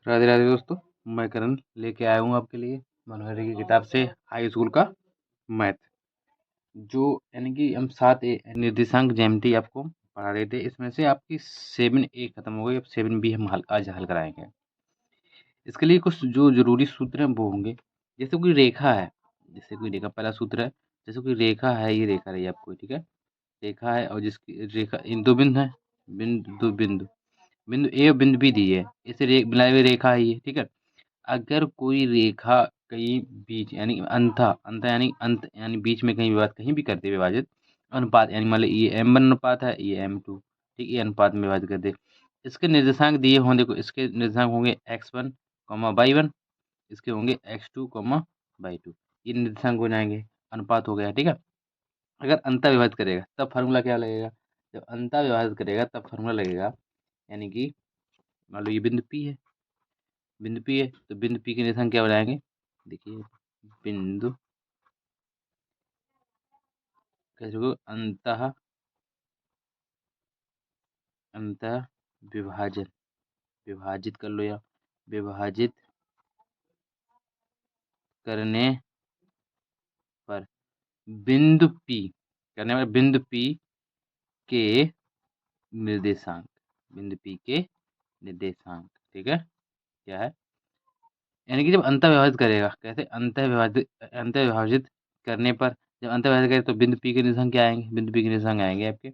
राधे राधे दोस्तों, मैं करण लेके आया हूँ आपके लिए मनोहर की किताब से हाई स्कूल का मैथ। जो यानी कि हम 7 निर्देशांक ज्यामिति आपको पढ़ा रहे थे, इसमें से आपकी 7A खत्म हो गई। अब 7B हम आज हल कराएंगे। इसके लिए कुछ जो जरूरी सूत्र हैं वो होंगे। जैसे कोई रेखा है, पहला सूत्र है। जैसे कोई रेखा है, ये रेखा रही आपको, ठीक है। रेखा है और जिसकी रेखा इन दो बिंदु है, बिंदु ए और बिंदु बी दी है, इसे मिलाई हुई रेखा है ये, ठीक है। अगर कोई रेखा कहीं बीच यानी अंत यानी बीच में कहीं विभाजित, कहीं भी कर दे विभाजित, अनुपात यानी मान लो ये M1 अनुपात है, ये M2, ठीक, ये अनुपात में विभाजित कर दे। इसके निर्देशांक दिए हों, देखो इसके निर्देशांक होंगे x1, y1, इसके होंगे x2, y2। ये निर्देशांक हो जाएंगे, अनुपात हो गया, ठीक है। अगर अंतर विभाजित करेगा तब फार्मूला क्या लगेगा? जब अंतर विभाजित करेगा तब फार्मूला लगेगा, यानी कि मान लो ये बिंदु P है, तो बिंदु P के निर्देशांक क्या हो जाएंगे? देखिए, बिंदु कैसे को अंतः विभाजित कर लो, या विभाजित करने पर बिंदु P के निर्देशांक, ठीक है। क्या है? यानी कि जब अंतर विभाजित करेगा, कैसे? अंतर विभाजित करने पर, जब अंतर विभाजित करेगा तो बिंदु P के निर्देशांक क्या आएंगे? बिंदु P के निर्देशांक आएंगे आपके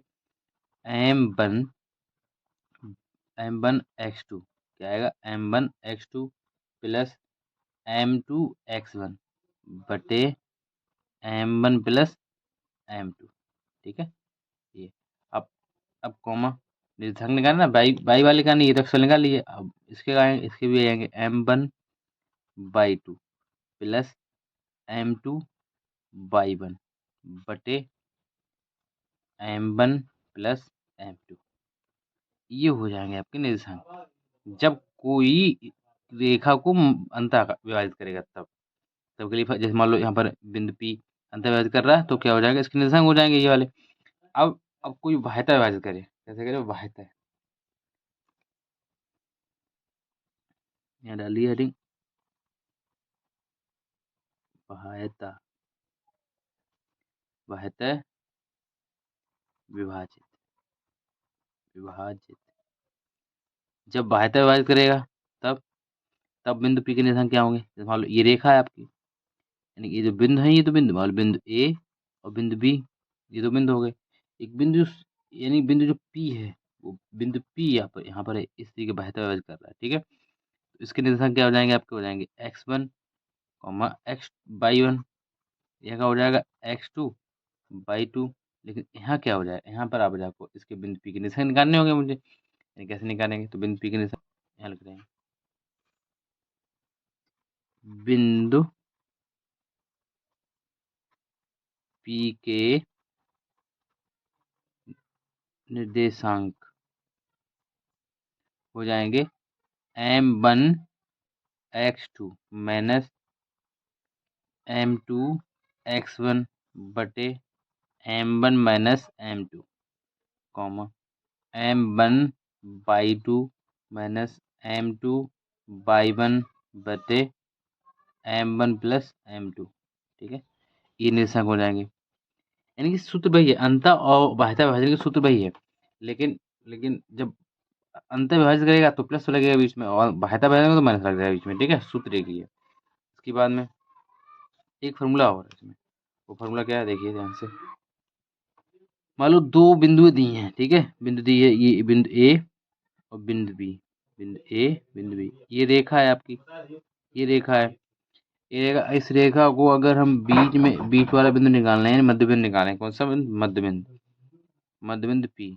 m1 x2, क्या आएगा? m1 x2 plus m2 x1 बटे m1 प्लस m2, ठीक है। ये अब कॉमा निर्देशांक निकालना, बाई वाले का नहीं, ये तो अक्सर निकाल लिए। अब इसके भी आएंगे m1/2 प्लस m2/1 बटे m1 प्लस m2। ये हो जाएंगे आपके निर्देशांक जब कोई रेखा को अंतः विभाजित करेगा तब के लिए। जैसे मान लो यहाँ पर बिंदु P अंतः विभाजित कर रहा है, तो क्या हो जाएगा? इसके निर्देशांक हो जाएंगे ये वाले। अब कोई बाह्यता विभाजित करे, कैसे करे? बाह्यता, यहाँ डालिए हेडिंग, बाह्यता विभाजित जब बाह्यता विभाजित करेगा तब बिंदु P के निर्देशांक क्या होंगे? जैसे मान लो ये रेखा है आपकी, यानी कि ये जो बिंदु है, ये तो बिंदु मान लो बिंदु A और बिंदु B, ये दो बिंदु हो गए। एक बिंदु यानी बिंदु जो P है, वो बिंदु P यहाँ पर है, इस तरीके बाह्यता विभाजित कर रहा है, ठीक है। तो इसके निर्देशांक क्या हो जाएंगे? आपके हो जाएंगे x1, y1, यहाँ हो जाएगा x2/2। लेकिन यहाँ क्या हो जाएगा? यहाँ पर आप आपको इसके बिंदु P के निर्देशांक निकालने होंगे मुझे। यानी कैसे निकालेंगे? तो बिंदु P के निर्देशांक यहाँ लिख रहे हैं, बिंदु P के निर्देशांक हो जाएंगे m1 x2 minus m2 x1 बटे m1 minus m2, comma m1/2 minus m2/1 बटे m1 प्लस m2, ठीक है। ये निर्देशांक हो जाएंगे। यानी कि सूत्र वही है, अंतर और बाह्यता विभाजन के सूत्र वही है। लेकिन जब अंतर विभाजित करेगा तो प्लस लगेगा बीच में, और बाह्यता विभाजन में तो माइनस लग जाएगा बीच में, ठीक है। सूत्र एक ही है। इसके बाद में एक फार्मूला और है इसमें। वो फार्मूला क्या है? देखिए ध्यान से। मान लो दो बिंदु दी हैं, ठीक है। बिंदु दी है, ये बिंदु A और बिंदु B, बिंदु A बिंदु B। ये रेखा है आपकी, ये रेखा है। इस रेखा को अगर हम बीच वाला बिंदु निकालना है, मध्य बिंदु निकालना है। कौन सा बिंदु? मध्य बिंदु P,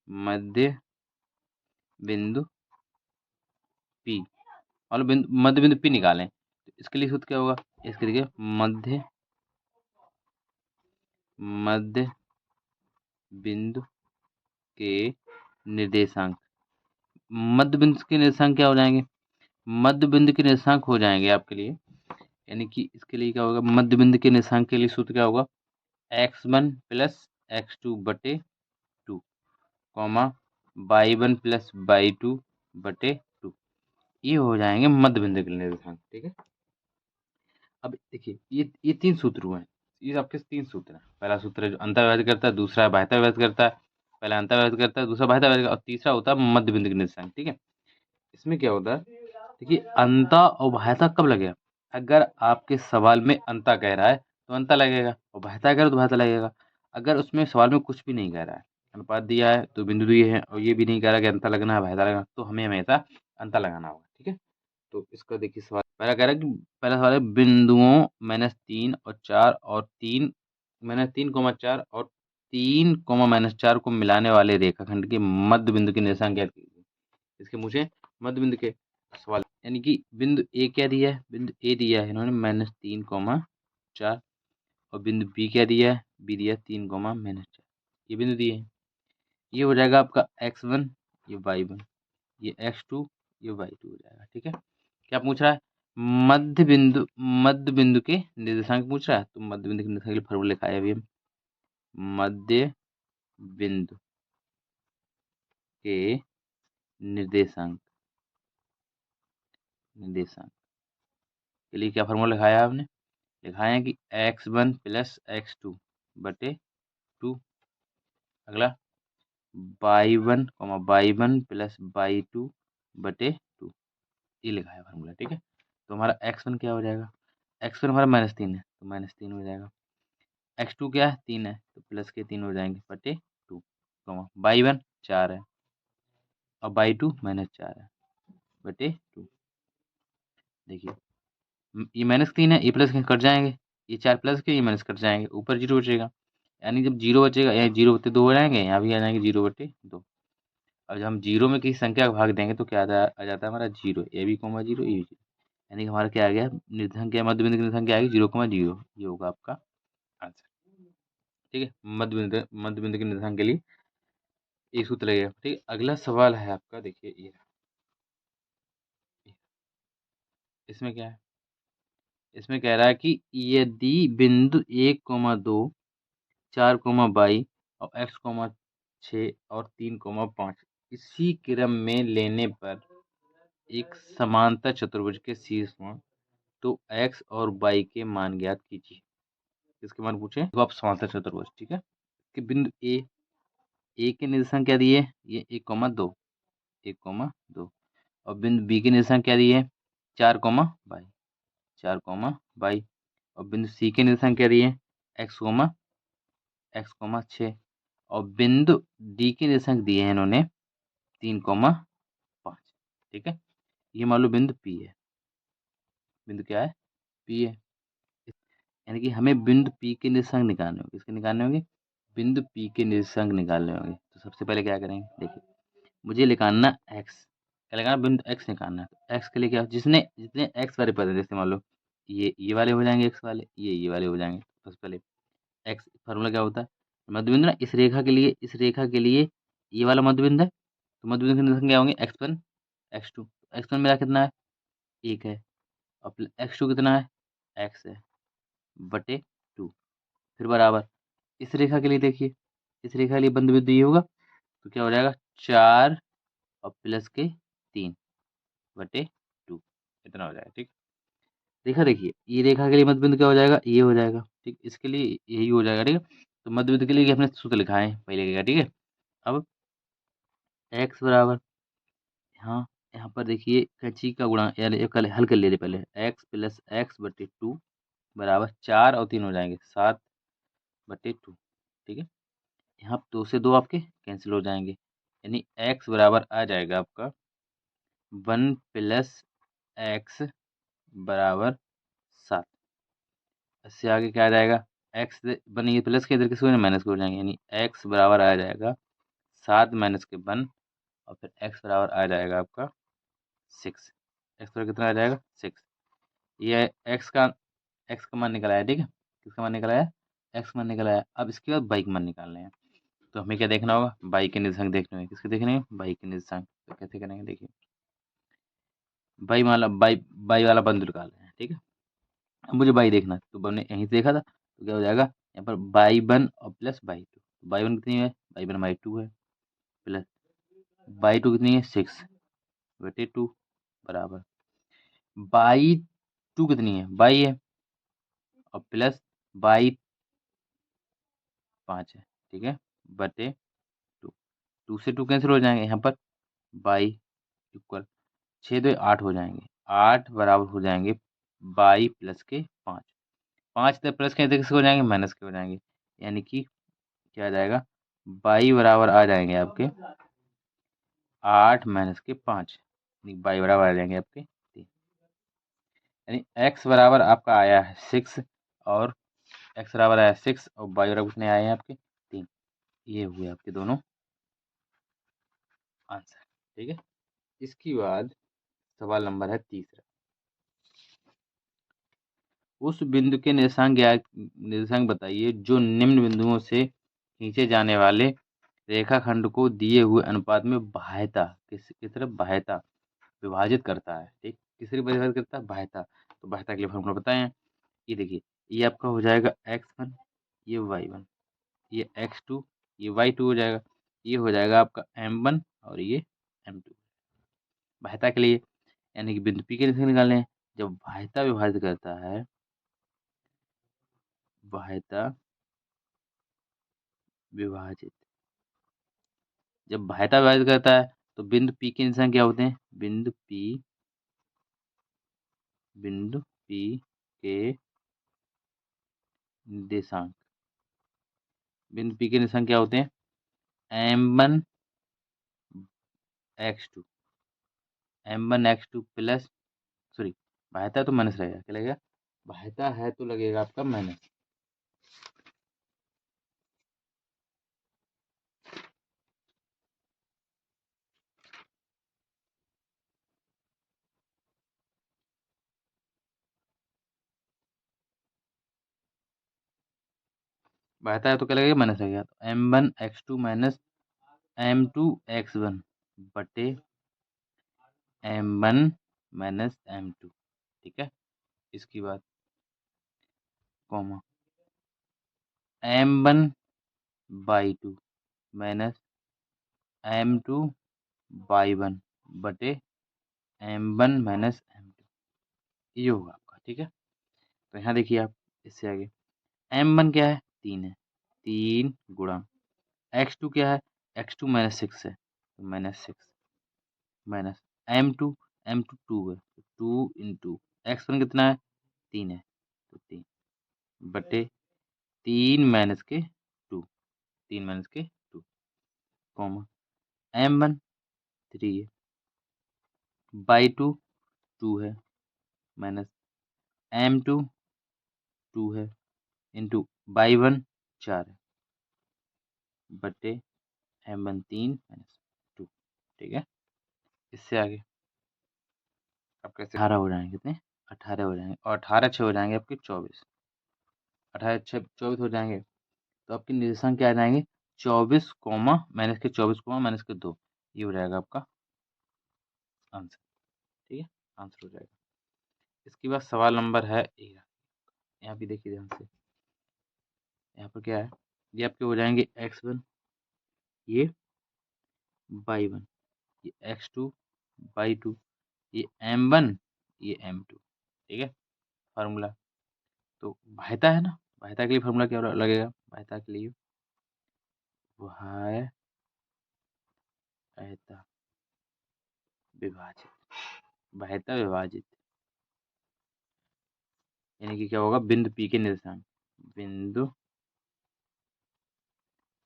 मध्य बिंदु P, और मध्य बिंदु P निकालें, तो इसके लिए सूत्र क्या होगा? इसके लिए मध्य बिंदु के निर्देशांक, मध्य बिंदु के निर्देशांक क्या हो जाएंगे? मध्य बिंदु के निर्देशांक हो जाएंगे आपके लिए, यानी कि इसके लिए क्या होगा? मध्य बिंदु के निर्देशांक के लिए सूत्र क्या होगा? x1 प्लस x2 बटे 2, कॉमा y1 प्लस y2 बटे 2। ये हो जाएंगे मध्य बिंदु के निर्देशांक। ठीक है, अब देखिए ये 3 सूत्र हुए हैं। ये आपके 3 सूत्र हैं। पहला सूत्र है जो अंतर्विभाजित करता है, दूसरा है बाह्यता विभाजित करता है, पहला अंतर्विभाजित करता है, दूसरा बाह्यता विभाजित करता है और तीसरा होता है मध्य बिंदु के निर्देशांक। ठीक है, इसमें क्या होता है, देखिए अंता और बाह्यता कब लगेगा, अगर आपके सवाल में अंता कह रहा है तो अंता लगेगा, और बाह्यता कह रहा है तो बाह्यता लगेगा। अगर उसमें सवाल में कुछ भी नहीं कह रहा है, अनुपात दिया है तो बिंदु दिए हैं और ये भी नहीं कह रहा कि अंता लगना है बाह्यता लगना, तो हमें हमेशा अंता लगाना होगा। ठीक है, तो इसका देखिए सवाल पहला कह रहा है कि पहला सवाल है बिंदुओं -3 और 4 और 3 -3, 4 और 3, -4 को मिलाने वाले रेखाखंड के मध्य बिंदु के निर्देशांक ज्ञात कीजिए। इसके मुझे मध्य बिंदु के सवाल, यानी कि बिंदु ए क्या दिया है, बिंदु ए दिया है इन्होंने -3, 4 और बिंदु बी क्या दिया है, बी दिया है 3, -4, ये बिंदु दिए हैं। ये हो जाएगा आपका x1, ये y1, ये x2, ये y2 हो जाएगा। ठीक है, क्या पूछ रहा है, मध्य बिंदु के निर्देशांक पूछ रहा है, तो मध्य बिंदु के निर्देशांक के लिए फॉर्मूला लिखा है अभी हम, मध्य बिंदु के निर्देशांक के लिए क्या फॉर्मूला लिखाया आपने, लिखाया है कि x1 + x2 बटे 2, अगला y1, y1 + y2 बटे 2, ये लिखा है फॉर्मूला। ठीक है, तो हमारा x1 क्या हो जाएगा, x1 हमारा -3 है तो -3 हो जाएगा, x2 क्या है 3 है तो प्लस के 3 हो जाएंगे बटे 2, y1 4 है और y2 -4 है बटे 2। देखिए ये -3 है, ये प्लस के कट जाएंगे, ये 4 प्लस के, ये माइनस कट जाएंगे, ऊपर 0 बचेगा, यानी जब 0 बचेगा यहाँ 0/2 हो जाएंगे, यहाँ भी आ जाएंगे 0/2। अब जब हम 0 में किसी संख्या का भाग देंगे तो क्या आ जाता है हमारा 0, A B comma 0, A B 0, यानी कि हमारा क्या आ गया निर्देशांक, क्या मध्य बिंदु की निर्देशांक क्या आएगी 0,0, ये होगा आपका आंसर। ठीक है, मध्य बिंदु के निर्देशांक के लिए एक सूत्र लगेगा। ठीक है, अगला सवाल है आपका, देखिए ये इसमें क्या है, इसमें कह रहा है कि यदि बिंदु 1,2, 4, और x, 6 और 3,5 इसी क्रम में लेने पर एक समांतर चतुर्भुज के शीर्ष में, तो x और y के मान ज्ञात कीजिए। किसके मान पूछे, तो आप समांतर चतुर्भुज। ठीक है, कि बिंदु ए के निर्देशांक क्या दिए, ये 1,2, 1,2 और बिंदु बी के निर्देशांक क्या दिए 4, y, 4, y और बिंदु सी के निर्देशांक क्या दिए x, 6 और बिंदु डी के निर्देशांक दिए हैं इन्होंने 3,5। ठीक है, ये मान लो बिंदु पी है, बिंदु क्या है पी है, यानी कि हमें बिंदु पी के निर्देशांक निकालने होंगे। किसके निकालने होंगे, बिंदु पी के निर्देशांक निकालने होंगे। तो सबसे पहले क्या करेंगे, देखिए मुझे निकालना एक्स, क्या लगाना बिंदु एक्स निकालना है। तो एक्स के लिए क्या, जितने एक्स वाले पद हैं, जैसे मान लो ये वाले हो जाएंगे एक्स वाले, ये वाले हो जाएंगे। सबसे पहले एक्स फार्मूला क्या होता है, मध्य बिंदु ना, इस रेखा के लिए ये वाला मध्य बिंदु है, तो मध्य बिंदु के निर्देशांक क्या होंगे x1, x2। x1 मेरा कितना है 1 है और x2 कितना है x है बटे 2, फिर बराबर इस रेखा के लिए देखिए, इस रेखा के लिए बंद बिंदु ये होगा, तो क्या हो जाएगा 4 और प्लस के 3 बटे 2, इतना हो जाएगा। ठीक, रेखा देखिए, ये रेखा के लिए मध्य बिंदु क्या हो जाएगा, ये हो जाएगा। ठीक, इसके लिए यही हो जाएगा। ठीक है, तो मध्य बिंदु के लिए हमने सूत्र लिखा है पहले का। ठीक है, अब x बराबर, हाँ यहाँ पर देखिए कैंची का गुणा, यानी कल हल कर ले रहे पहले, x + x बटे 2 बराबर 4 और 3 हो जाएंगे 7 बटे 2। ठीक है, यहाँ 2 से 2 आपके कैंसिल हो जाएंगे, यानी x बराबर आ जाएगा आपका 1 + x बराबर 7। इससे आगे क्या आ जाएगा, एक्स बनेगी प्लस के, इधर किसको माइनस को हो जाएंगे, यानी एक्स बराबर आ जाएगा 7 - के 1 और फिर एक्स बराबर आ जाएगा आपका 6। एक्स बराबर कितना आ जाएगा 6। ये एक्स का मान निकल आया। ठीक है, किसका मान निकल आया, एक्स मान निकल आया। अब इसके बाद बाई का मान निकालने हैं, तो हमें क्या देखना होगा, बाई के निर्देशांक देखने होंगे। किसके देखने हैं, बाई के निर्देशांक। तो कैसे करेंगे, देखिए बाई वाला बंद निकाल रहे हैं। ठीक है, अब मुझे बाई देखना है, तो हमने यहीं से देखा था, तो क्या हो जाएगा यहाँ पर y1 और प्लस y2। y1 कितनी है, y1 y2 है, प्लस y2 कितनी है 6 बटे 2 बराबर बाई टू कितनी है, बाई है, और प्लस बाई 5 है, ठीक है, बटे टू। टू से टू कैंसिल हो जाएंगे यहाँ पर, बाई इक्वल 6 2 8 हो जाएंगे, 8 बराबर हो जाएंगे बाई प्लस के 5। 5 तो प्लस के किसके हो जाएंगे, माइनस के हो जाएंगे, यानी कि क्या आ जाएगा, बाई बराबर आ जाएंगे आपके 8 माइनस के 5, बाई बराबर आ जाएंगे आपके 3। यानी एक्स बराबर आपका आया है 6, और एक्स बराबर आया 6 और बाई बराबर कितने आए हैं आपके 3। ये हुए आपके दोनों आंसर, ठीक है। इसके बाद सवाल नंबर है तीसरा, उस बिंदु के निर्देशांक बताइए जो निम्न बिंदुओं से खींचे जाने वाले रेखाखंड को दिए हुए अनुपात में बाह्यता किस तरफ बाह्यता विभाजित करता है, ठीक, किस तरफ विभाजित करता है, बाह्यता। तो बाह्यता के लिए फॉर्मूला बताएं, ये देखिए, ये आपका हो जाएगा x1, ये y1, ये x2, ये y2 हो जाएगा, ये हो जाएगा आपका m1 और ये m2 बाह्यता के लिए। यानी कि बिंदु P के निर्देशांक निकालने हैं। जब बाह्यता विभाजित करता है, बाह्यता विभाजित, जब बाह्यता विभाजित करता है तो बिंदु P के निशान क्या होते हैं, बिंदु P के निर्देशांक, बिंदु P के निशान क्या होते हैं, m1 x2, m1 x2 plus, sorry, बाह्यता तो माइनस रहेगा, क्या लगेगा, बाह्यता है तो लगेगा आपका माइनस, बाह्यता है तो क्या लगेगा, माइनस लगेगा। तो m1 x2 minus m2 x1 बटे m1 माइनस m2, ठीक है। इसकी बात comma m1 by 2 minus m2 by 1 बटे m1 माइनस m2, ये होगा आपका, ठीक है। तो यहाँ देखिए आप, इससे आगे m1 क्या है, 3 है, 3 गुणा x2 क्या है, x2 माइनस 6 है, तो माइनस 6 माइनस m2, m2 2 है, तो 2 इंटू x1 कितना है, 3 है, तो 3 बटे 3 माइनस के 2, 3 माइनस के 2 कॉमा m1 3 है, बाई 2 2 है, माइनस m2 2 है, इंटू बाई 1 4 है, बटे m1 3 माइनस 2, ठीक है। इससे आगे आप कैसे 18 हो जाएंगे, कितने 18 हो जाएंगे, और 18 6 हो जाएंगे आपके 24, 18 6 24 हो जाएंगे। तो आपके निर्देशांक क्या आ जाएंगे, 24 कॉमा माइनस के 24 कॉमा माइनस के 2, ये हो जाएगा आपका आंसर, ठीक है, आंसर हो जाएगा। इसके बाद सवाल नंबर है 13, यहाँ भी देखिए ध्यान से, यहाँ पर क्या है, ये आपके हो जाएंगे x1, ये बाई 1, ये x2 बाई 2, ये m1, ये m2, ठीक है। फार्मूला तो बाह्यता है ना, बाह्यता के लिए फार्मूला क्या लगेगा, बाह्यता के लिए बाह्यता विभाजित, बाह्यता विभाजित, यानी कि क्या होगा, बिंदु P के निर्देशांक, बिंदु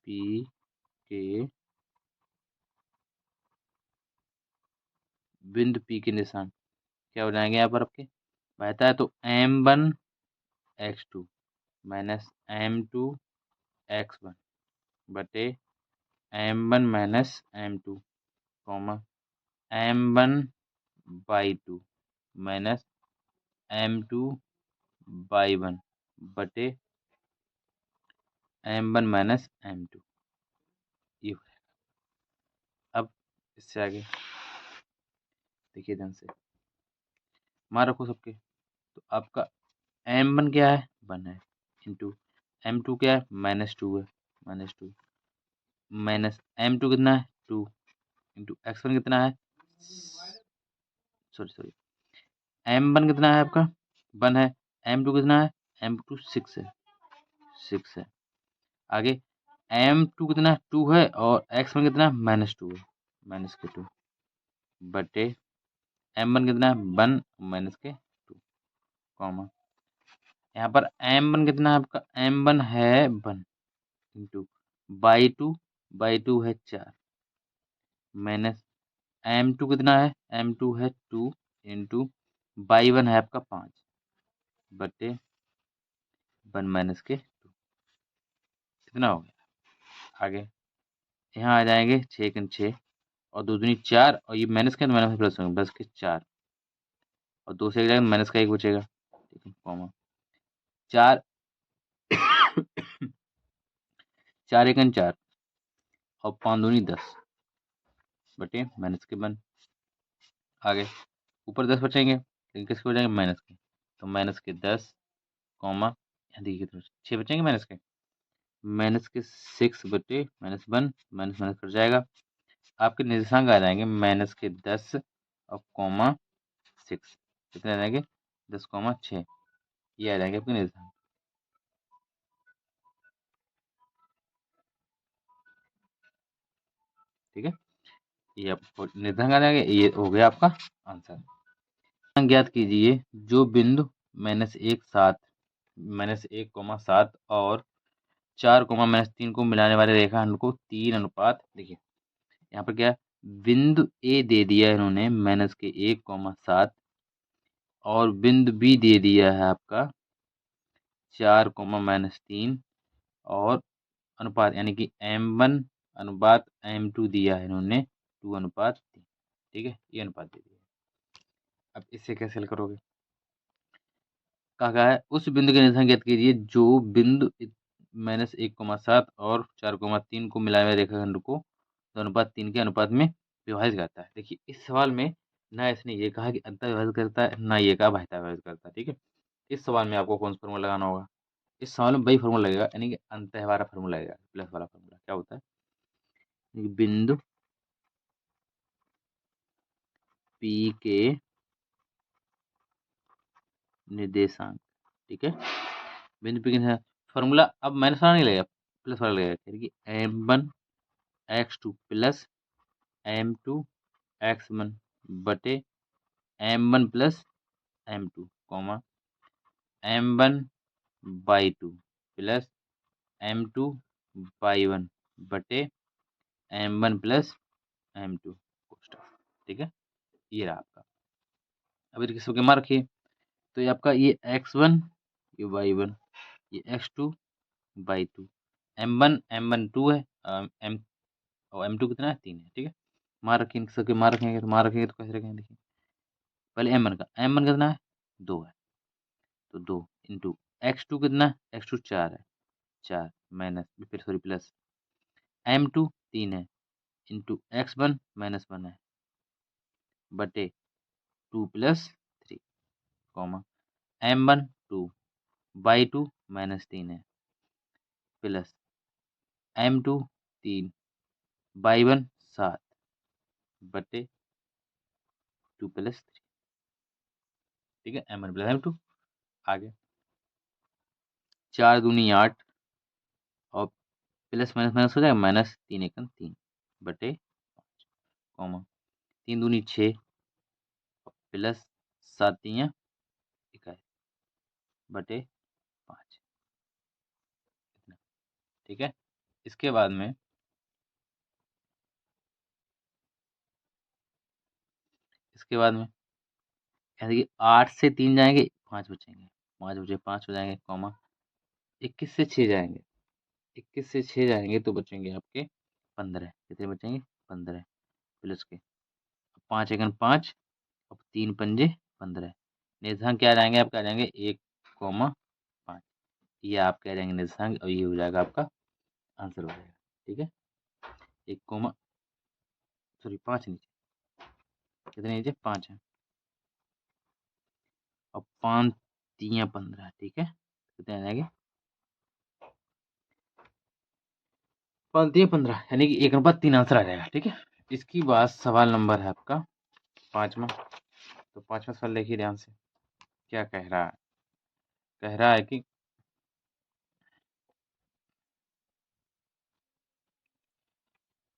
P के बिंदु P के निशान क्या हो जाएंगे यहाँ पर आपके, बाह्यता है तो m1 x2 minus m2 x1 बटे m1 minus m2 comma m1 by 2 minus m2 by 1 बटे m1 माइनस m2, ये हो जाएगा। अब इससे आगे देखिए ध्यान से, मान रखो सबके, तो आपका m1 क्या है, 1 है, इंटू m2 क्या है, -2 है, -2 माइनस m2 कितना है, 2 इंटू x1 कितना है, सॉरी M1 कितना है आपका 1 है, M2 कितना है M2 6 है, 6 है। आगे M2 कितना 2 है और X1 कितना -2 है, -2 बटे M1 कितना है 1 -2 कॉमा यहाँ पर M1 कितना है आपका M1 है 1 इंटू बाई टू है 4 माइनस M2 कितना है M2 है 2 इंटू बाई 1 है आपका 5 बटे 1 - 2 कितना हो गया। आगे यहाँ आ जाएंगे 6 × 6 और 2 दूनी 4 और ये माइनस के माइनस प्लस होंगे बस के 4 और 2 से एक जाएगा माइनस का 1 बचेगा, ठीक है कॉमा 4 4 × 4 और 5 दूनी 10 बटे -1। आगे ऊपर 10 बचेंगे लेकिन किसके हो जाएंगे माइनस के, तो -10 कॉमा यहाँ देखिए तो 6 बचेंगे -6 बटे -1 माइनस माइनस कट जाएगा। आपके निर्देशांक आ जाएंगे -10 और कॉमा 6 कितने आ जाएंगे 10,6 ये आ जाएंगे आपके निर्देशांक, ठीक है। ये आपको निर्देशांक आ जाएंगे, ये हो गया आपका आंसर। ज्ञात कीजिए जो बिंदु -1,7 और 4, -3 को मिलाने वाले रेखाखंड को 3 देखिए यहाँ पर क्या बिंदु ए दे दिया है इन्होंने -1,7 और बिंदु बी दे दिया है आपका 4, -3 और अनुपात यानी कि M1 अनुपात M2 दिया है इन्होंने 2:3, ठीक है ये अनुपात दे दिया है। अब इससे कैसे हल करोगे, कहा है उस बिंदु के निर्देशांक ज्ञात कीजिए जो बिंदु -1,7 और 4,3 को मिलाए हुए रेखाखंड को 2:3 के अनुपात में विभाजित करता है। देखिए इस सवाल में ना इसने ये कहा कि अंतर विभाजित करता है ना ये कहा भाज्यता विभाजित करता है, ठीक है। इस सवाल में आपको कौन सा फॉर्मूला लगाना होगा, इस सवाल में वही फॉर्मूला लगेगा यानी कि अंतः वाला फॉर्मूला लगेगा, प्लस वाला फॉर्मूला क्या होता है बिंदु P के निर्देशांक, ठीक है बिंदु P के फॉर्मूला अब माइनस वाला नहीं लगेगा प्लस वाला लगेगा, यानी कि M1 X2 plus M2 X1 बटे M1 plus M2 comma M1/2 plus M2/1 बटे M1 प्लस M2 ठीक है ये रहा आपका। अब इनके सबके मान रखिए तो ये आपका ये x1 ये y1 ये x2/2 M1 2 है M और M2 कितना है 3 है, ठीक है। मान रखिए इनके सबके मान रखेंगे तो कैसे रखेंगे देखिए पहले M1 कितना है 2 है तो 2 इंटू x2 कितना है x2 4 है 4 माइनस फिर सॉरी प्लस M2 3 है इंटू x1 -1 है बटे 2 + 3 कॉमा M1 2/2 -3 है प्लस M2 3/1 7 बटे 2 + 3, ठीक है M1 + M2। आगे 4 दूनी 8 और प्लस माइनस माइनस हो जाएगा -3 × 3 बटे कॉमा 3 दूनी 6 प्लस 7 × 3 = 21 बटे 5, ठीक है। इसके बाद में 8 से 3 जाएंगे 5 बचेंगे 5 बचे 5 हो जाएंगे कॉमा 21 से 6 जाएंगे 21 से 6 जाएंगे तो बचेंगे आपके 15, कितने बचेंगे 15 प्लस के 5 × 5 और 3 × 5 = 15 निर्देशांक क्या आ जाएंगे आपके आ जाएंगे 1,5 ये आपके आ जाएंगे निर्देशांक और ये हो जाएगा आपका आंसर हो जाएगा, ठीक है 5 नीचे कितने नीचे 5 है और 5 × 3 = 15, ठीक है कितने आ जाएंगे 5 × 3 = 15 यानी कि 1:3 आंसर आ जाएगा, ठीक है। इसकी बात सवाल नंबर है आपका 5वां तो 5वां सवाल देखिए ध्यान से, क्या कह रहा है? कह रहा है कि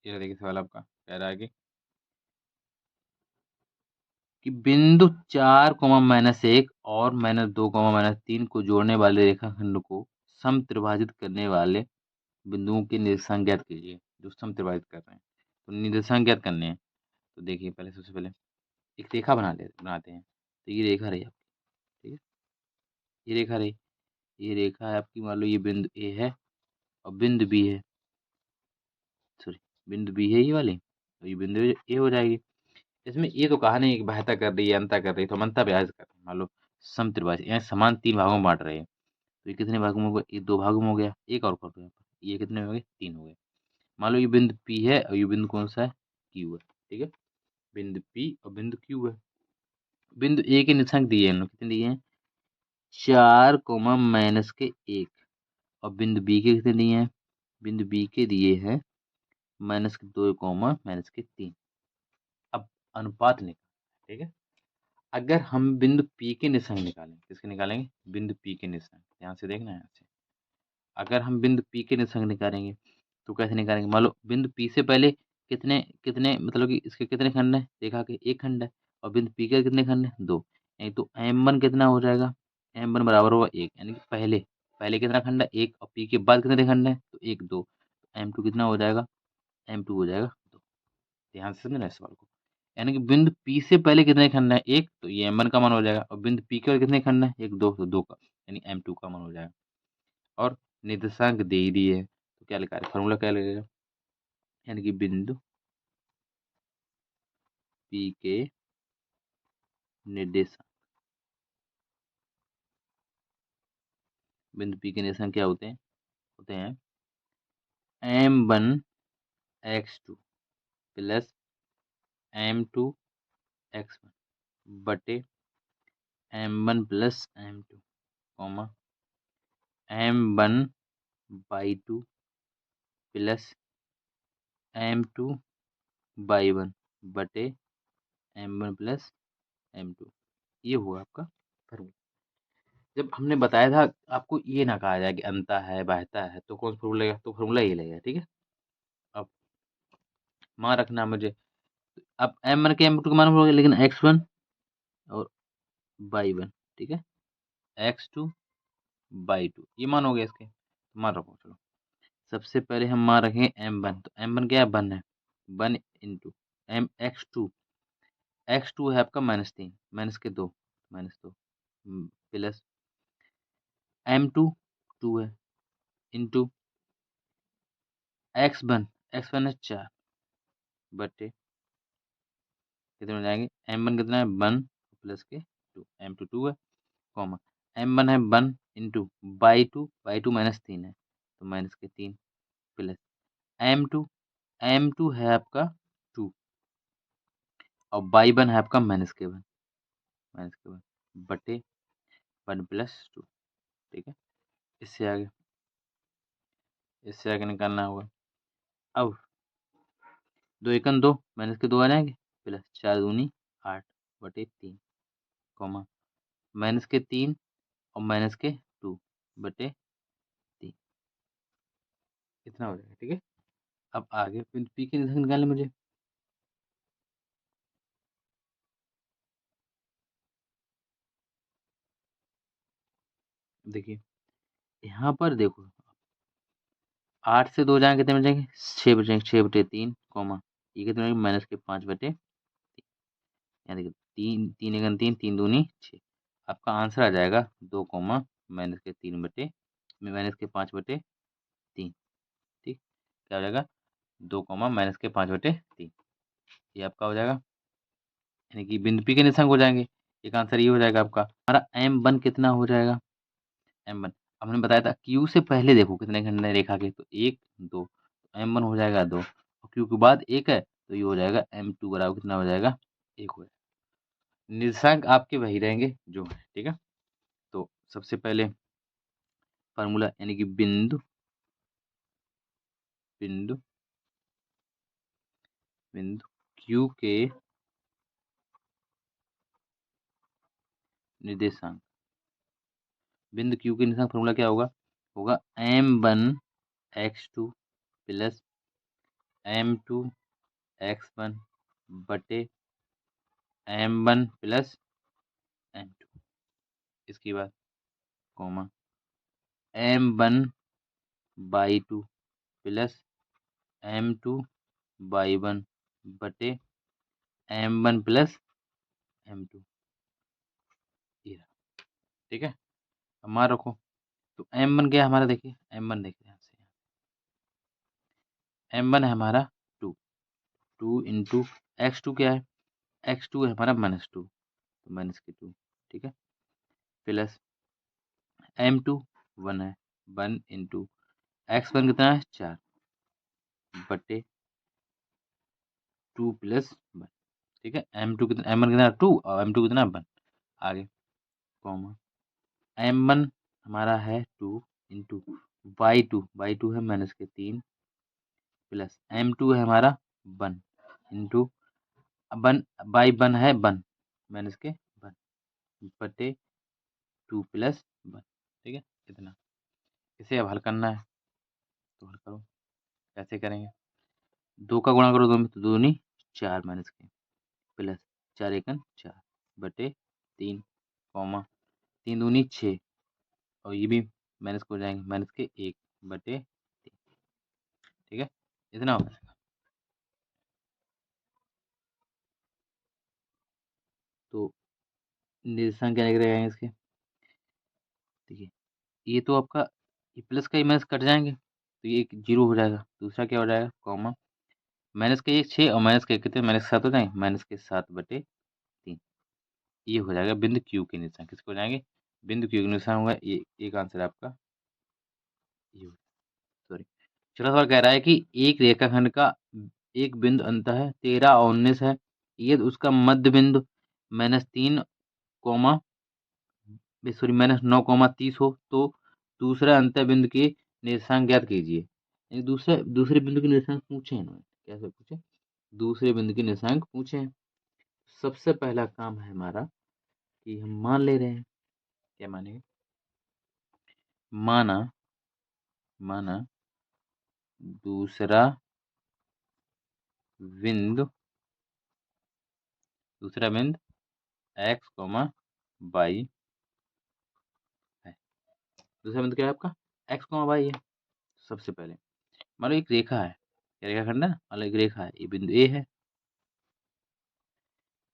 ये देखिए सवाल आपका, कह रहा है कि बिंदु 4, -1 और -2, -3 को जोड़ने वाले रेखाखंड को समत्रिभाजित करने वाले बिंदुओं के निर्देशांक ज्ञात कीजिए, जो समत्रिभाजित कर रहे हैं। तो निर्देशांक ज्ञात करने हैं। तो देखिए पहले, सबसे पहले एक रेखा बनाते हैं। तो ये रेखा रही आपकी, ठीक है? ये रेखा रही, ये रेखा है आपकी, मान लो ये बिंदु ए है और बिंदु बी है, सॉरी, बिंदु बी है ये वाली, तो ये बिंदु ए हो जाएगी। इसमें ये तो कहा नहीं कि बाह्यता कर रही है, अंता कर रही है, तो हम अंता व्यास कर रहे हैं। मान लो समत्रिभाजित, यानी समान 3 भागों में बाँट रहे हैं। तो ये कितने भागों में होगा? ये 2 भागों में हो गया। एक और कर दो यहाँ पर, ये कितने हो गए? 3 हो गए। मान लो ये बिंदु P है और ये बिंदु कौन-सा है? Q है, ठीक है? बिंदु P और बिंदु Q है। बिंदु A के निर्देशांक दिए हैं, कितने दिए हैं? 4, -1 और बिंदु B के कितने दिए हैं? बिंदु B के दिए हैं -2, -3। अब अनुपात निकालें, ठीक है? अगर हम बिंदु P के निर्देशांक निकालें, किसके निकालेंगे? बिंदु P के निर्देशांक। ध्यान से देखना है यहाँ से। अगर हम बिंदु P के निर्देशांक निकालेंगे, तो कैसे निकालेंगे? मान लो बिंदु P से पहले कितने कितने मतलब कि इसके कितने खंड हैं? रेखा के 1 खंड है और बिंदु P के कितने खंड हैं? 2। यानी तो m1 कितना हो जाएगा? m1 बराबर होगा 1, यानी कि पहले पहले कितना खंड है? 1, और P के बाद कितने खंड हैं? तो 1, 2। तो m2 कितना हो जाएगा? m2 हो जाएगा 2। ध्यान से समझना इस सवाल को। यानी कि बिंदु P से पहले कितने खंड हैं? 1, तो ये m1 का मान हो जाएगा, और बिंदु P के बाद कितने खंड हैं? 1, 2, तो 2 का, यानी m2 का मान हो जाएगा। और निर्देशांक दे ही दिए हैं, तो क्या लिखा है? फॉर्मूला क्या लगेगा? यानी कि बिंदु P के निर्देशांक, बिंदु P के निर्देशांक क्या होते हैं? होते हैं m1 x2 plus m2 x1 बटे m1 plus m2, comma m1 by 2 plus m2 by 1 बटे m1 प्लस m2। ये हुआ आपका फॉर्मूला। जब हमने बताया था आपको ये ना कहा जाए कि अंता है, बाह्यता है, तो कौन सा फॉर्मूला लगेगा? तो फॉर्मूला ये लगेगा, ठीक है? अब मान रखना मुझे, अब m1 के m2 का मान हो गया, लेकिन x1 और y1, ठीक है? x2 y2 ये मान हो गया इसके, तो मान रखो। चलो सबसे पहले हम मान रखेंगे m1, तो m1 क्या है? 1 है, 1 इंटू m x2 है आपका -3, माइनस के 2, -2 प्लस m2 2 है इंटू x1 है 4 बटे कितने हो जाएंगे? m1 कितना है? 1 प्लस के 2, m2 2 है, कॉमा m1 है 1 इंटू बाई टू -3 है, तो माइनस के 3 प्लस m2 है आपका 2 और बाई 1 है आपका -1 बटे 1 प्लस 2, ठीक है? इससे आगे निकालना होगा। अब 2 एकम 2, माइनस के 2 आ जाएंगे, प्लस 4 दूनी 8 बटे 3, कॉमा माइनस के 3 और माइनस के 2 बटे 3, इतना हो जाएगा, ठीक है? अब आगे बिंदु P के निर्देशांक निकालने मुझे। देखिए यहाँ पर देखो, 8 से 2 जाएंगे कितने बचेंगे? 6 बचेंगे, 6 बटे 3, कॉमा ये कितने बचेंगे? माइनस के 5 बटे 3, यहाँ देखिए 3, 3 एकम 3, 3 दूनी 6। आपका आंसर आ जाएगा 2, माइनस के 3 बटे माइनस के 5 बटे 3, ठीक? क्या हो जाएगा? 2, माइनस के 5 बटे 3, ये आपका हो जाएगा, यानी कि बिंदु P के निशांक हो जाएंगे। एक आंसर ये हो जाएगा आपका। हमारा m1 कितना हो जाएगा? m1 अब हमने बताया था q से पहले देखो कितने खंड है रेखा के, तो 1, 2, m1 हो जाएगा 2, और q के बाद 1 है, तो ये हो जाएगा m2 बराबर कितना हो जाएगा? 1 हो जाएगा। निर्देशांक आपके वही रहेंगे जो है, ठीक है? तो सबसे पहले फार्मूला, यानी कि बिंदु बिंदु बिंदु q के निर्देशांक। बिंदु क्यू के निर्देशांक फॉर्मूला क्या होगा? होगा m1 x2 plus m2 x1 बटे m1 प्लस m2। इसके बाद कॉमा m1/2 प्लस m2/1 बटे m1 प्लस m2। ये रहा, ठीक है। अब मान रखो तो m1 क्या है हमारा, देखिए m1 देखिए यहाँ से, m1 है हमारा 2, 2 इंटू x2 क्या है, x2 है हमारा -2, तो -2, ठीक है, प्लस m2 1 है, 1 इंटू x1 कितना है 4 बटे 2 प्लस 1, ठीक है। m2 कितना, m1 कितना 2 और m2 कितना 1। आगे कॉमा m1 हमारा है 2 इंटू बाई टू है -3 प्लस m2 है हमारा 1 इंटू 1/1 है 1 -1 बटे 2 प्लस 1, ठीक है। इतना, इसे अब हल करना है तो हल करो। कैसे करेंगे? 2 का गुणा करो 2 में तो 2 दूनी 4 -के प्लस 4 एकन 4 बटे 3 कॉमा 3 दूनी 6 और ये भी माइनस को जाएंगे -1 बटे 3, ठीक है। इतना हो जाएगा। तो निर्देशांक क्या रहेगा इसके, देखिए ये तो आपका ये प्लस का ही माइनस कट जाएंगे तो ये एक 0 हो जाएगा। दूसरा क्या हो जाएगा कॉमा माइनस के 1 6 और माइनस के कितने -7 हो जाएंगे, -7 बटे 3। ये हो जाएगा बिंदु क्यू के निशान। किसको हो जाएंगे? बिंदु क्यू के निशान होगा ये। एक आंसर आपका ये, सॉरी। चौथा सवाल कह रहा है कि एक रेखाखंड का एक बिंदु अंतः 13 और 19 है, यदि उसका मध्य बिंदु -3 कॉमा सॉरी -9, 30 हो तो दूसरा अंतः बिंदु के निर्देशांक ज्ञात कीजिए। यानी दूसरे बिंदु के निर्देशांक पूछे इन्होंने। कैसे पूछे? दूसरे बिंदु के निर्देशांक पूछे हैं। सबसे पहला काम है हमारा कि हम मान ले रहे हैं। क्या मानेंगे? माना माना दूसरा बिंदु x, y है। दूसरा बिंदु क्या है आपका? x, y है। सबसे पहले मान लो एक रेखा है, क्या रेखाखंड है, मान लो एक रेखा है, ये बिंदु ए है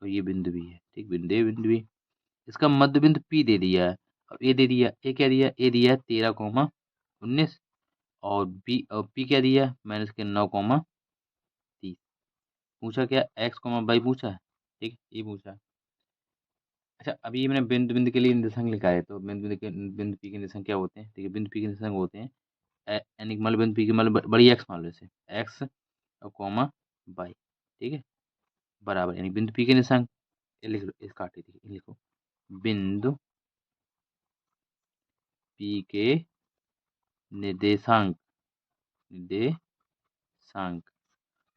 और ये बिंदु बी है, ठीक। बिंदु ए बिंदु बी, इसका मध्य बिंदु P दे दिया है और ए दे दिया, ए क्या दिया, ए दिया 13, 19 और बी और P क्या दिया -9, 30। पूछा क्या x, y पूछा है, ठीक, ये पूछा है। अच्छा अभी मैंने बिंदु बिंदु के लिए निर्देशांक लिखा है तो बिंदु P के निर्देशांक क्या होते हैं, ठीक है। बिंदु P के निर्देशांक होते हैं यानी कि मान लो बिंदु P के मान लो बड़ी x मान लो जैसे x और y, ठीक है, बराबर यानी बिंदु P के निर्देशांक ये लिख लो, इस काटे थी लिखो बिंदु P के निर्देशांक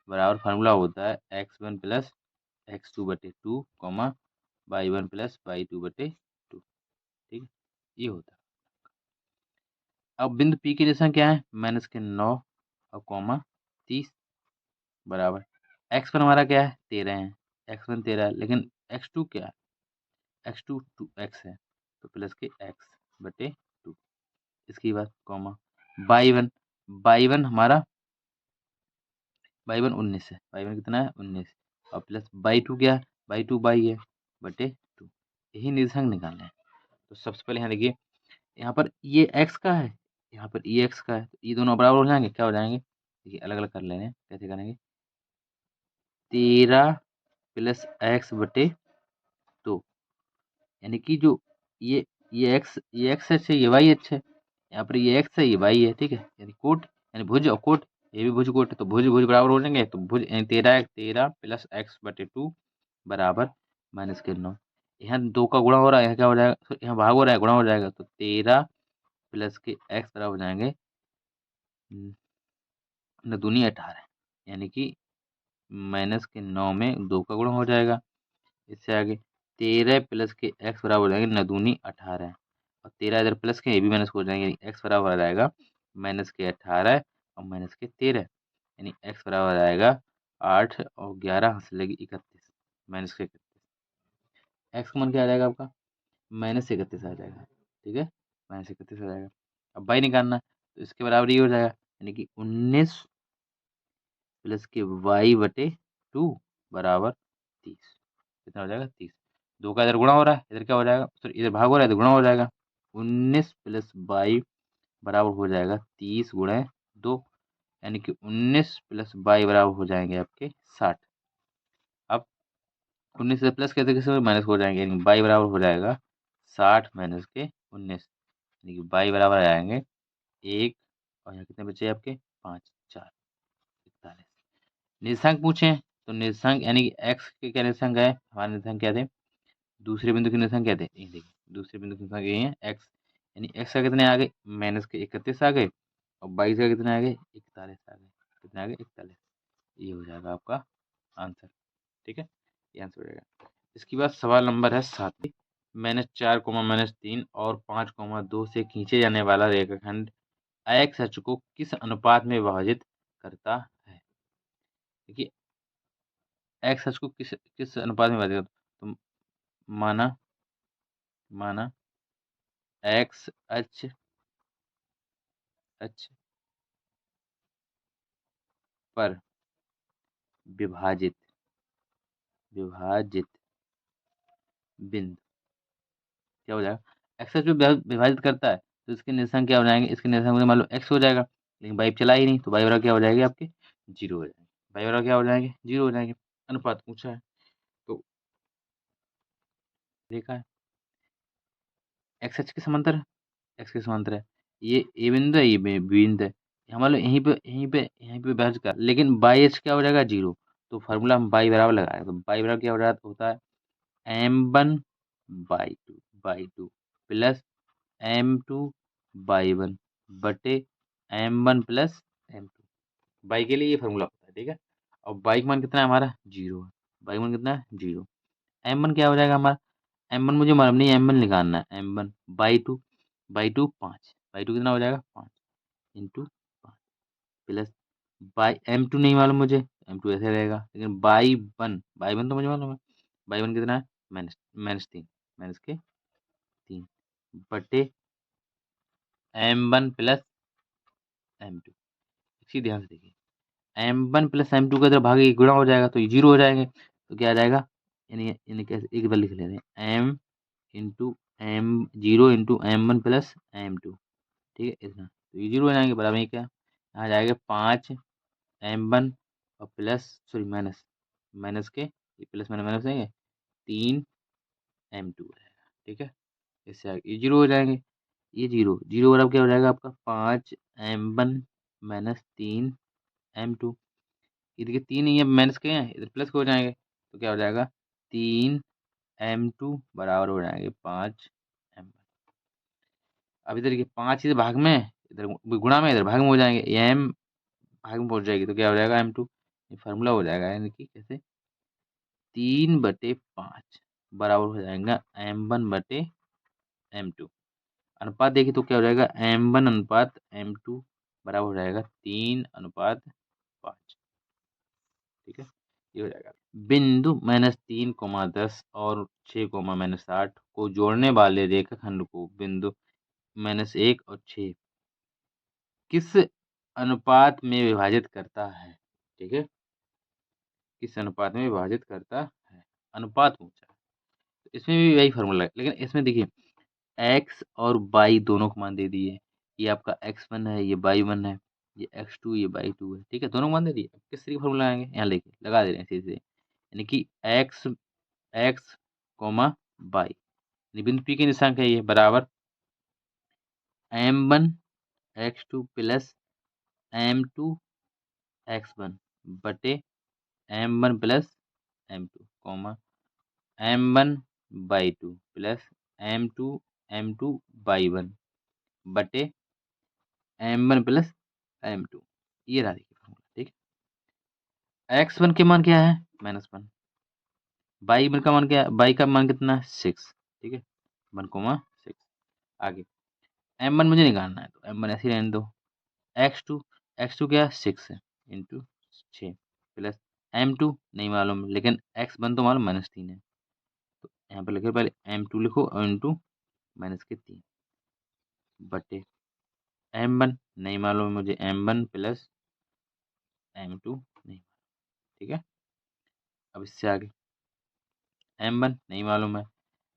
बराबर फार्मूला होता है x1 प्लस x2 बटे 2 y1 प्लस y2 बटे 2, ठीक है। ये होता है। अब बिंदु P की दिशा क्या है -9 और 30 बराबर x1 हमारा क्या है 13 है, x1 13 है लेकिन x2 क्या है, x2 2x है तो प्लस के x बटे 2। इसके बाद y1 हमारा y1 19 है, y1 कितना है 19 और प्लस y2 क्या है, y2 y है बटे 2। यही निर्देशांक निकालना है। तो सबसे पहले यहाँ देखिए, यहाँ पर ये x का है, यहाँ पर ये x का है, तो ये दोनों बराबर हो जाएंगे। क्या हो जाएंगे देखिए, अलग अलग कर ले रहे हैं। कैसे करेंगे 13 प्लस x बटे 2 यानी कि जो ये x है, ये y है। यहाँ पर ये x है, ये y है, ठीक है। यानी कोट यानी भुज और कोट, ये भी भुज कोट है तो भुज भुज बराबर हो जाएंगे। तो भुज 13 प्लस x बटे 2 बराबर -9। यहाँ 2 का गुणा हो रहा है, यहाँ क्या हो जाएगा, तो यहाँ भाग हो रहा है, गुणा हो जाएगा तो 13 प्लस के x बराबर हो जाएंगे 9 दूनी 18 यानी कि -9 में 2 का गुणा हो जाएगा। इससे आगे 13 प्लस के एक्स बराबर हो जाएंगे 9 दूनी 18 और 13 इधर प्लस के ये भी माइनस हो जाएंगे, एक्स बराबर आ जाएगा माइनस के 18 और माइनस के 13, यानी एक्स बराबर आ जाएगा 8 और 11 हाथ से लगी 31, माइनस के 31। एक्स का मान क्या आ जाएगा आपका -31 आ जाएगा, ठीक है, -31 आ जाएगा। अब बाई निकालना है, तो इसके बराबर ये हो जाएगा, यानी कि 19 प्लस के वाई बटे 2 बराबर 30। कितना हो जाएगा 30। 2 का इधर गुणा हो रहा है, इधर क्या हो जाएगा, सॉरी इधर भाग हो रहा है तो गुणा हो जाएगा। 19 प्लस वाई बराबर हो जाएगा 30 गुणे 2, यानी कि 19 प्लस वाई बराबर हो जाएंगे आपके 60। अब 19 से प्लस कैसे कैसे माइनस हो जाएंगे, यानी वाई बराबर हो जाएगा 60 माइनस के 19, यानी कि वाई बराबर आ जाएंगे 1 और यहाँ कितने बचे आपके 5 4 41। निर्देशांक पूछे तो निर्देशांक यानी कि एक्स के क्या निर्देशांक है, हमारे निर्देशांक क्या थे, दूसरे बिंदु के निर्देशांक क्या थे, ये देखिए दूसरे बिंदु के निर्देशांक यही है एक्स, यानी एक्स का कितने आ गए माइनस के 31 आ गए और 22 का कितने आ गए 41 आ गए, कितने आ गए 41। ये हो जाएगा आपका आंसर, ठीक है, ये आंसर हो जाएगा। इसके बाद सवाल नंबर है 7, -4, -3 और 5, 2 से खींचे जाने वाला रेखाखंड एक्स अक्ष को किस अनुपात में विभाजित करता है। देखिए एक्स अक्ष को किस किस अनुपात में विभाजित करता है? तो माना माना एक्स अक्ष अक्ष पर विभाजित विभाजित बिंदु क्या हो जाएगा, एक्स अक्ष पे विभाजित करता है तो इसके निर्देशांक क्या हो जाएंगे, इसके निर्देशांक में मान लो एक्स हो जाएगा, लेकिन बाई चला ही नहीं तो बाई बराबर क्या हो जाएगी आपके 0 हो जाएंगे, बाई बराबर क्या हो जाएंगे 0 हो जाएंगे। अनुपात पूछा है तो देखा है एक्स अक्ष के समांतर है, एक्स के समांतर है, ये ए बिंदु है, ये बी बिंदु है, मान लो यहीं पे विभाजित कर, लेकिन बाई अक्ष क्या हो जाएगा 0, तो फार्मूला हम बाई बराबर लगाए तो बाई बराबर क्या हो जाता होता है m1/2 प्लस m2/1 बटे m1 प्लस m2। बाई के लिए ये फार्मूला होता है, ठीक है। और बाई का मान कितना है हमारा 0 है, बाई का मान कितना है 0, m1 क्या हो जाएगा हमारा, m1 मुझे मालूम नहीं m1 निकालना है, m1/2 बाई टू कितना हो जाएगा 5 इंटू 5 प्लस बाई m2 नहीं मालूम मुझे, m2 ऐसे रहेगा, लेकिन बाई वन तो मुझे मालूम है, बाई वन कितना है -3 माइनस के 3 बटे m1 प्लस m2। इसी ध्यान से देखिए m1 प्लस m2 का जब भागे गुणा हो जाएगा तो ये 0 हो जाएंगे, तो क्या आ जाएगा, यानी यानी कैसे एक बार लिख लेते हैं m into M 0 into m1 plus m2, ठीक है इतना, तो ये 0 हो जाएंगे, बराबर ये क्या यहाँ जाएगा 5 m1 और प्लस सॉरी माइनस माइनस के ये प्लस माइनस माइनस देंगे 3 m2 रहेगा, ठीक है, इससे आगे ये 0 हो जाएंगे, ये 0 0 बराबर क्या हो जाएगा आपका 5 m1 माइनस 3 m2, ये देखिए 3 ये माइनस के हैं इधर प्लस के हो जाएंगे, तो क्या हो जाएगा 3 m2 बराबर हो जाएंगे 5 m1। अब इधर देखिए 5 इधर भाग में इधर गुणा में इधर भाग में हो जाएंगे, ये m भाग में पहुंच जाएगी तो क्या हो जाएगा m2, ये फार्मूला हो जाएगा, यानी कि कैसे 3/5 बराबर हो जाएगा m1/m2। अनुपात देखिए तो क्या हो जाएगा m1 अनुपात m2 बराबर हो जाएगा 3/5, ठीक है, ये हो जाएगा। बिंदु -3, 10 और 6, -8 को जोड़ने वाले रेखाखंड को बिंदु -1 और 6 किस अनुपात में विभाजित करता है, ठीक है, किस अनुपात में विभाजित करता है, अनुपात पूछा है। तो इसमें भी वही फॉर्मूला है, लेकिन इसमें देखिए एक्स और वाई दोनों को मान दे दिए, ये आपका x1 है, ये y1 है, ये x2 ये y2 है, ठीक है, दोनों को मान दे दिए। अब किस तरीके फॉर्मूला आएंगे यहाँ लेके लगा दे रहे हैं सीधे, यानी कि एक्स एक्स कोमा वाई, बिंदु P के निशांक है ये बराबर m1 x2 plus m2 x1 बटे m1 plus m2 coma m1/2 plus m2 बटे m1 प्लस m2, ये रहा देखिए फॉर्मूला, ठीक है। x1 के मान क्या है -1 का मान क्या है, बाई का मान कितना है 6, ठीक है 1,6। आगे m1 मुझे निकालना है, तो m1 ऐसे ही रहने दो। x2, x2 क्या है 6 है, इंटू 6 प्लस m2 नहीं मालूम, लेकिन x1 तो मालूम -3 है, तो यहाँ पर लिखो पहले m2 लिखो और इंटू -3 बटे m1 नहीं मालूम है मुझे, m1 प्लस m2 नहीं, ठीक है। अब इससे आगे m1 नहीं मालूम है,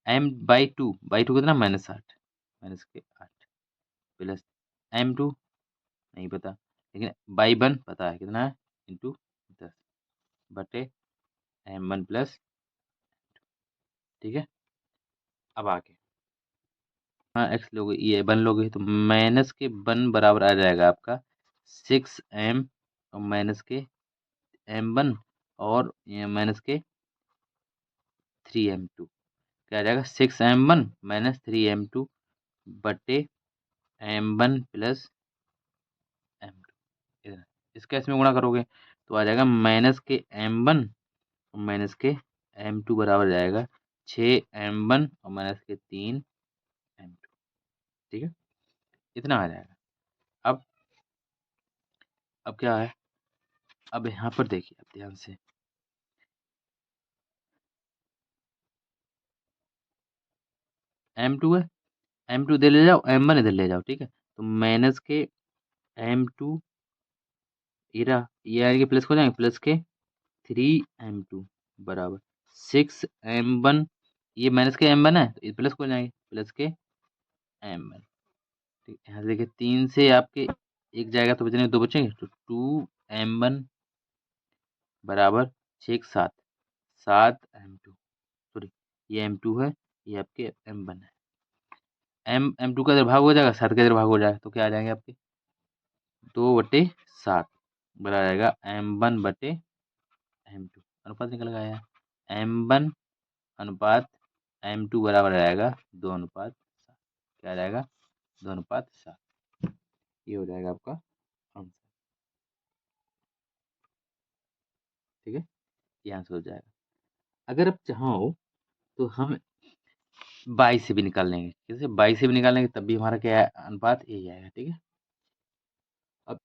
m/2 कितना -8, -8 प्लस m2 नहीं पता, लेकिन बाई 1 पता है कितना है, इंटू 10 बटे m1 प्लस, ठीक है। अब आगे हाँ एक्स लोगे, ये 1 लोगे तो माइनस के 1 बराबर आ जाएगा आपका 6m और माइनस के m1 और माइनस के 3m2, क्या आ जाएगा 6m1 माइनस 3m2 बटे m1 प्लस m2। इसका इसमें गुणा करोगे तो आ जाएगा माइनस के m1 और माइनस के m2 बराबर जाएगा 6m1 और माइनस के 3m2, ठीक है इतना आ जाएगा। अब क्या है, अब यहाँ पर देखिए आप ध्यान से, m2 है, m2 इधर ले जाओ, m1 इधर ले जाओ, ठीक है तो माइनस के m2 ये आएंगे प्लस हो जाएंगे, प्लस के 3m2 बराबर 6m1, ये माइनस के m1 है तो ये प्लस हो जाएंगे, प्लस के m1, ठीक यहाँ से देखिए 3 से आपके एक जाएगा तो बचेंगे 2 बचेंगे, तो 2m1 बराबर 6 7 7m2, सॉरी ये m2 है, ये आपके m1 है, m2 का इधर भाग हो जाएगा, 7 का इधर भाग हो जाएगा, तो क्या आ जाएंगे आपके 2/7 बराबर आएगा m1/m2, अनुपात निकल गया है, m1 अनुपात m2 बराबर आएगा 2:7, क्या आ जाएगा 2:7, ये हो जाएगा आपका आंसर, ठीक है ये आंसर हो जाएगा। अगर आप चाहो तो हम 22 से भी निकाल लेंगे, जैसे 22 से भी निकाल लेंगे तब भी हमारा क्या है अनुपात यही आएगा, ठीक है। अब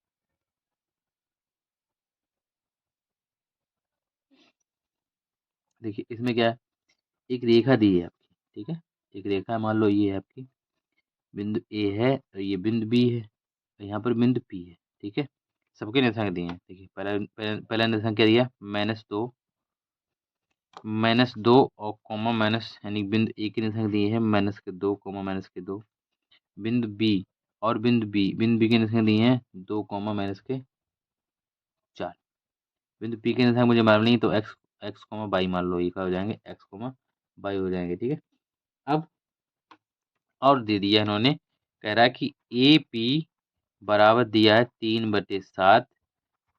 देखिए इसमें क्या है, एक रेखा दी है आपकी, ठीक है एक रेखा मान लो ये है आपकी, बिंदु ए है और ये बिंदु बी है और यहाँ पर बिंदु पी है, ठीक है सबके निर्देशांक दिए हैं, देखिए पहला निर्देशांक क्या दिया -2 और कॉमा माइनस, यानी बिंदु ए के निर्देशांक दिए हैं -2 -2, बिंदु बी और बिंदु बी के निर्देशांक दिए हैं 2 -4, बिंदु पी के निर्देशांक मुझे मालूम नहीं, तो एक्स एक्स कॉमा बाई मान लो, ये क्या हो जाएंगे एक्स कॉमा बाई हो जाएंगे, ठीक है। अब और दे दिया इन्होंने, कह रहा है कि ए पी बराबर दिया है 3/7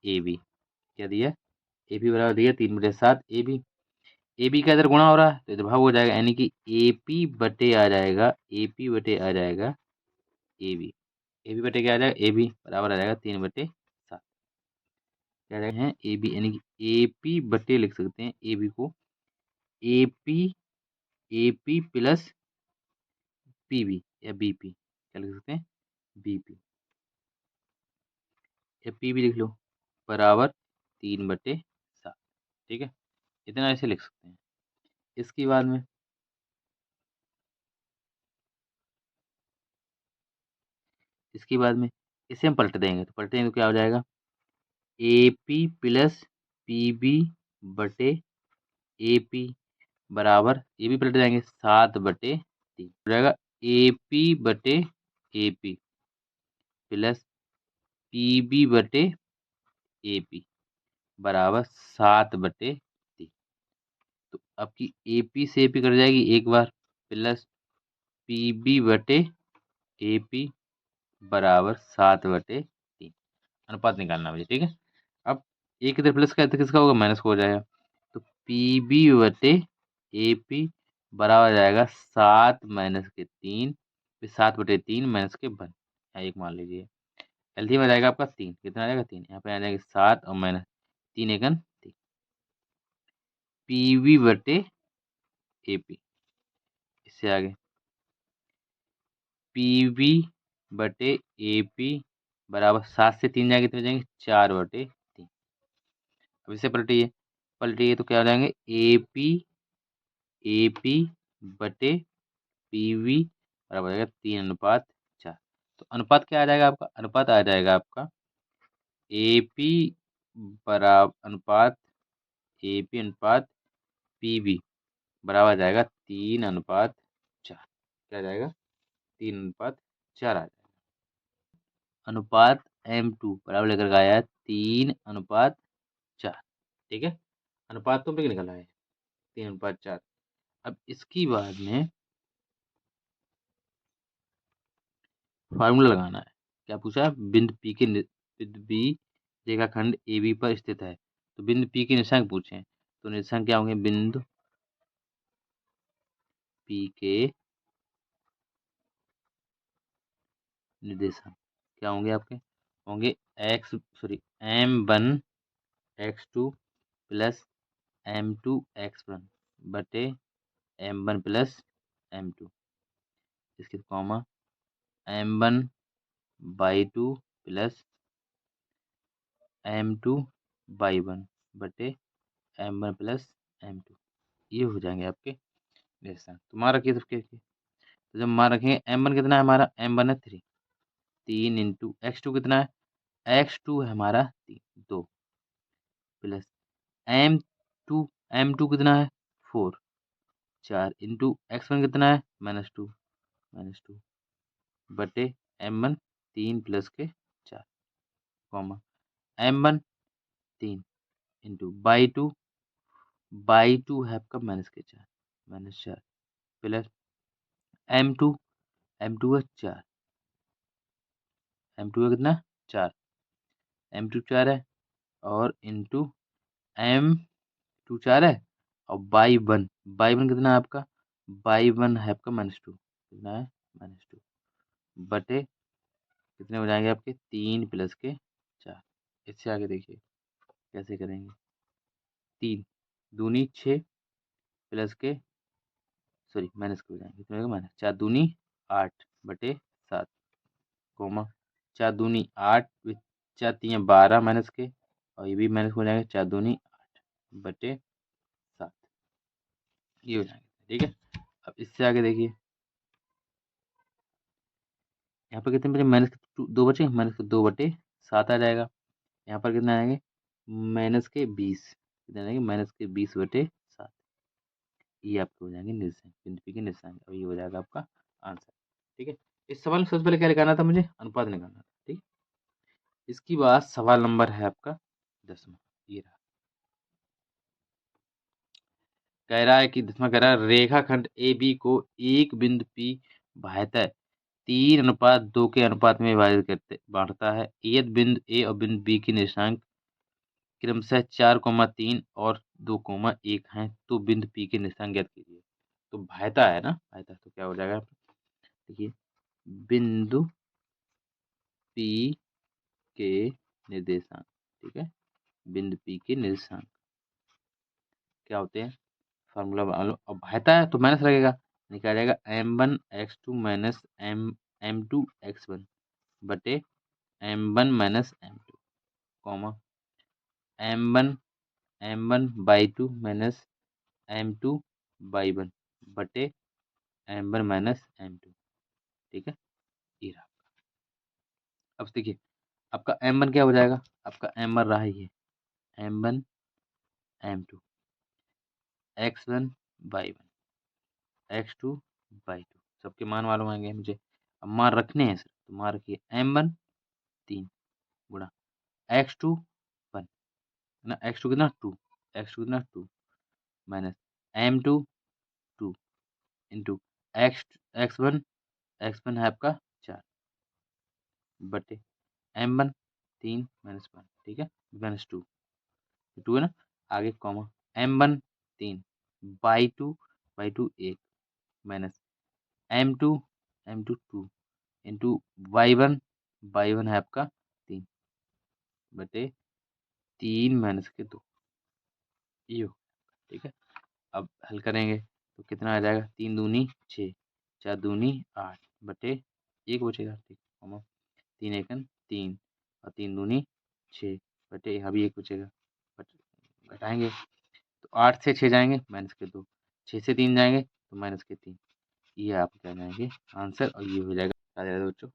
ए बी, क्या दिया ए पी बराबर दिया 3/7 ए बी का इधर गुणा हो रहा है तो इधर भाग हो जाएगा, यानी कि ए पी बटे आ जाएगा, ए पी बटे आ जाएगा ए बी, ए बी बटे क्या आ जाएगा ए बी बराबर आ जाएगा 3/7, क्या आ जाएगा है ए बी, यानी कि ए पी बटे लिख सकते हैं ए बी को, A P A P plus P B या बी पी, क्या लिख सकते हैं बी पी या पी भी लिख लो, बराबर 3/7, ठीक है इतना ऐसे लिख सकते हैं। इसके बाद में इसे हम पलट देंगे, तो पलटेंगे तो क्या हो जाएगा A P plus P B बटे ए पी बराबर, ये भी पलट जाएंगे 7/3 हो जाएगा, ए पी बटे A P plus P B बटे ए पी बराबर 7/3, तो आपकी ए पी से ए पी कट जाएगी एक बार, प्लस पी बी बटे ए पी बराबर 7/3, अनुपात निकालना मुझे, ठीक है। अब एक इधर प्लस का तो किसका होगा माइनस का हो जाएगा, तो पी बी बटे ए पी बराबर आ जाएगा 7 - के 3, फिर 7/3 माइनस के 1, यहाँ एक मान लीजिए, एलसीएम आ जाएगा आपका 3, कितना आ जाएगा 3, यहाँ पे आ जाएगा 7 और माइनस 3 एकन 3, पी बी बटे AP। इससे आगे PV बटे AP बराबर 7 से 3 जाएंगे, कितने हो जाएंगे 4/3। अब इसे पलटिए तो क्या हो जाएंगे AP बटे PV बराबर हो जाएगा 3:4। तो अनुपात क्या आ जाएगा आपका, अनुपात आ जाएगा आपका AP बराबर अनुपात PV बराबर आ जाएगा 3:4। क्या आ जाएगा 3:4 आ जाएगा। अनुपात M2 बराबर लेकर के आया है 3:4। ठीक है, अनुपात तो पे निकल आया है 3:4। अब इसकी बाद में फार्मूला लगाना है। क्या पूछा है, बिंदु P के बिंदु B रेखाखंड AB पर स्थित है। तो बिंदु P के निर्देशांक पूछे, तो निर्देशांक क्या होंगे, बिंदु P के निर्देशांक क्या होंगे आपके, होंगे M1 x2 plus M2 x1 बटे M1 प्लस M2, इसके कॉमा M1/2 प्लस M2/1 बटे M1 प्लस M2। ये हो जाएंगे आपके निर्देशांक। तो मान रखिए सबके, तो जब मान रखेंगे M1 कितना है हमारा, M1 है 3, 3 इंटू x2 कितना है, x2 है हमारा 2 प्लस M2, M2 कितना है 4, 4 इंटू x1 कितना है -2, -2 बटे M1 3 प्लस के 4, comma M1 3 into by two है आपका -4, -4 प्लस M2, M2 है 4, M2 है कितना 4, M2 4 है और इंटू M2 4 है और बाई वन कितना है आपका, बाई वन है आपका -2, कितना है -2 बटे कितने हो जाएंगे आपके 3 प्लस के 4। इससे आगे देखिए कैसे करेंगे, 3 दूनी 6 प्लस के माइनस के हो जाएंगे, कितने हो जाएगा माइनस 4 दूनी 8 बटे 7, कोमा 4 दूनी 8 4 3 12 माइनस के, और ये भी माइनस हो जाएंगे 4 दूनी 8 बटे 7, ये हो जाएंगे। ठीक है, अब इससे आगे देखिए यहाँ पर कितने बचे, -2 बचे, -2/7 आ जाएगा। यहाँ पर कितना आएंगे -20, कितना आएंगे -20/7। ये आपके हो जाएंगे निर्देशांक, बिंदु P के निर्देशांक, और ये हो जाएगा आपका आंसर। ठीक है, इस सवाल में सबसे पहले क्या निकालना था मुझे, अनुपात निकालना था। ठीक, इसकी बाद सवाल नंबर है आपका 10वां, ये रहा। कह रहा है कि 10वां कह रहा है रेखाखंड AB को एक बिंदु P भायतः 3:2 के अनुपात में विभाजित बांटता है। यदि बिंदु A और बिंदु B के निर्देशांक क्रमशः 4,3 और 2,1 हैं तो बिंदु P के निर्देशांक ज्ञात कीजिए। तो भायता है ना, भायता तो क्या हो जाएगा, देखिए बिंदु P के निर्देशांक, ठीक है, बिंदु P के निर्देशांक क्या होते हैं, फार्मूला। अब भायता है तो माइनस लगेगा, निकाल जाएगा M1 x2 minus M2 x1 बटे M1 minus M2, comma M1/2 minus M2/1 बटे M1 माइनस M2। ठीक है, ये रहा। अब देखिए आपका M1 क्या हो जाएगा, आपका M1 रहा ये M1 M2 x1/1 x2/2 सबके मान मालूम आएंगे मुझे। अब मान रखने हैं सर, तो मान रखिए M1 3 गुणा x2 1 ना, x2 कितना 2, x2 कितना 2 माइनस M2 2 इंटू x1 है आपका 4 बटे M1 3 -1, ठीक है, -2 2 है ना, आगे comma M1 3 by two 1 minus M2 2 into by one है आपका 3 बटे 3 माइनस के 2, ये हो। ठीक है, अब हल करेंगे तो कितना आ जाएगा, 3 दूनी 6, 4 दूनी 8 बटे 1 बचेगा, ठीक कॉमा 3 एकन 3 और 3 दूनी 6 बटे यहाँ भी 1 बचेगा, घटाएंगे तो 8 से 6 जाएंगे माइनस के 2, 6 से 3 जाएंगे तो माइनस के 3, ये आप क्या जाएंगे आंसर, और ये हो जाएगा बच्चों